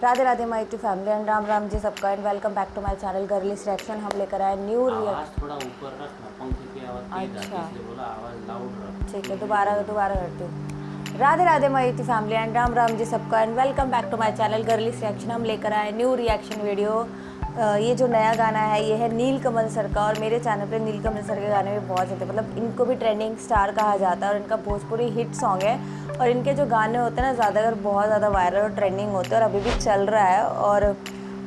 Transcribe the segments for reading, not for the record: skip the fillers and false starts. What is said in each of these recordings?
Radhe Radhe my to family and Ram Ram ji सबका and welcome back to my channel girlish reaction. हम लेकर आए न्यू रिएक्शन। थोड़ा ऊपर रख ना, पंखे की आवाज़ तेज आती है इसलिए बोला आवाज़ लाउड रख। ठीक है, दोबारा करती हूँ। Radhe Radhe my to family and Ram Ram ji सबका and welcome back to my channel girlish reaction. हम लेकर आए न्यू रिएक्शन वीडियो। ये जो नया गाना है ये है नीलकमल सर का, और मेरे चैनल पे नीलकमल सर के गाने भी बहुत चलते हैं। मतलब इनको भी ट्रेंडिंग स्टार कहा जाता है और इनका भोजपुरी हिट सॉन्ग है। और इनके जो गाने होते हैं ना ज़्यादातर बहुत ज़्यादा वायरल और ट्रेंडिंग होते हैं और अभी भी चल रहा है और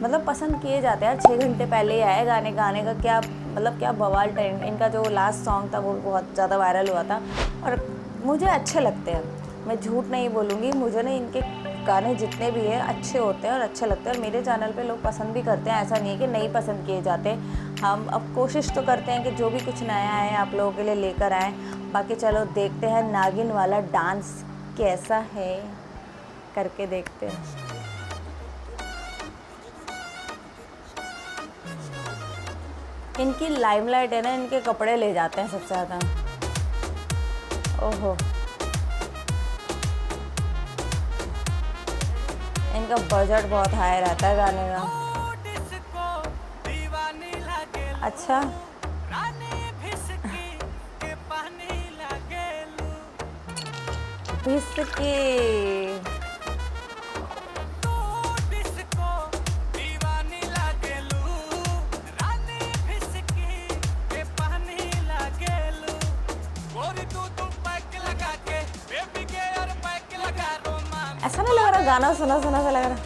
मतलब पसंद किए जाते हैं। 6 घंटे पहले ही आया गाने का क्या मतलब क्या बवाल ट्रेंड। इनका जो लास्ट सॉन्ग था वो बहुत ज़्यादा वायरल हुआ था और मुझे अच्छे लगते हैं। मैं झूठ नहीं बोलूँगी, मुझे ना इनके गाने जितने भी हैं अच्छे होते हैं और अच्छे लगते हैं और मेरे चैनल पे लोग पसंद भी करते हैं। ऐसा नहीं है कि नहीं पसंद किए जाते। हम अब कोशिश तो करते हैं कि जो भी कुछ नया है आप लोगों के लिए लेकर आएँ। बाकी चलो देखते हैं नागिन वाला डांस कैसा है, करके देखते हैं। इनकी लाइमलाइट है ना, इनके कपड़े ले जाते हैं सबसे ज़्यादा। ओहो, इनका बजट बहुत हाई रहता है गाने का। अच्छा, भिसकी ऐसा नहीं लग रहा, गाना सुना सुना सा लग रहा।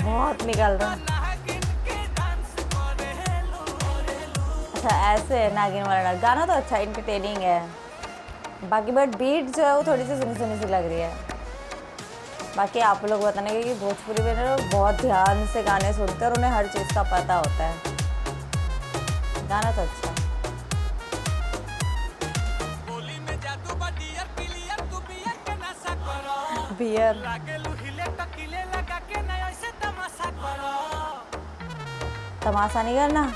बहुत निकल रहा। अच्छा ऐसे है नागिन वाला गाना, तो अच्छा इंटरटेनिंग है। बाकी बट बीट जो है वो थोड़ी सी सुनी सुनी सी लग रही है। बाकी आप लोग बताने कि भोजपुरी में ना बहुत ध्यान से गाने सुनते हैं और उन्हें हर चीज़ का पता होता है। गाना तो अच्छा है। बियर तमाशा नहीं करना।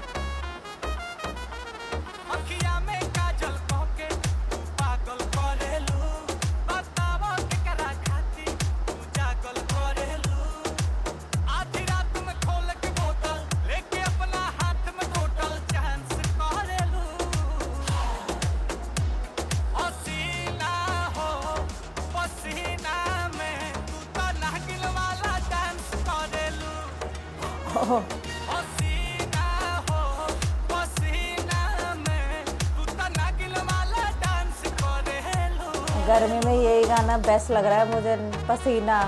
गर्मी में यही गाना बेस्ट लग रहा है मुझे, पसीना,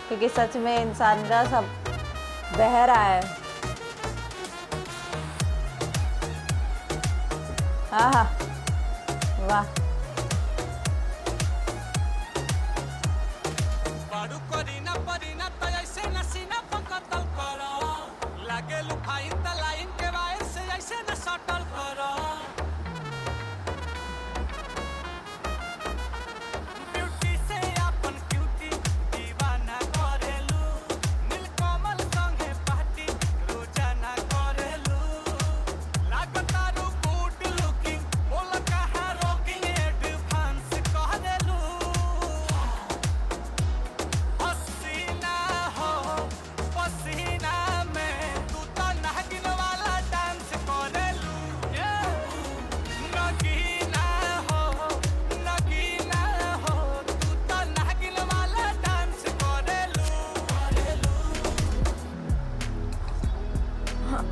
क्योंकि सच में इंसान का सब बह रहा है। हाँ वाह,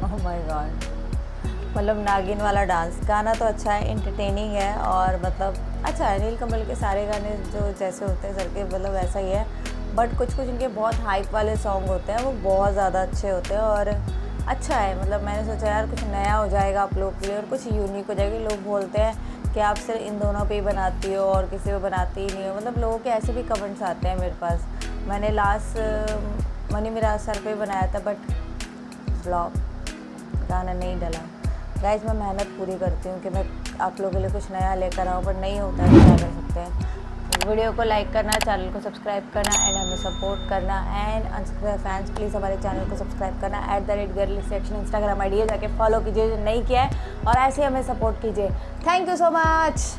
ओह माय गॉड। मतलब नागिन वाला डांस गाना तो अच्छा है, इंटरटेनिंग है और मतलब अच्छा है। नीलकमल के सारे गाने जो जैसे होते हैं सर के मतलब वैसा ही है, बट कुछ कुछ इनके बहुत हाइप वाले सॉन्ग होते हैं वो बहुत ज़्यादा अच्छे होते हैं और अच्छा है। मतलब मैंने सोचा यार कुछ नया हो जाएगा आप लोग के लिए और कुछ यूनिक हो जाएगी। लोग बोलते हैं कि आप सिर्फ इन दोनों पे ही बनाती हो और किसी पे बनाती ही नहीं हो। मतलब लोगों के ऐसे भी कमेंट्स आते हैं मेरे पास। मैंने लास्ट मनी मिराज सर पे बनाया था बट ब्लॉग गाना नहीं डला। गाइज मैं मेहनत पूरी करती हूँ कि मैं आप लोगों के लिए कुछ नया लेकर आऊँ, पर नहीं होता है तो क्या कर सकते हैं। वीडियो को लाइक करना, चैनल को सब्सक्राइब करना एंड हमें सपोर्ट करना। एंड अनसब्सक्राइब फैंस प्लीज़ हमारे चैनल को सब्सक्राइब करना। @girly reaction इंस्टाग्राम आईडी है, जाके फॉलो कीजिए जो नहीं किया है, और ऐसे ही हमें सपोर्ट कीजिए। Thank you so much.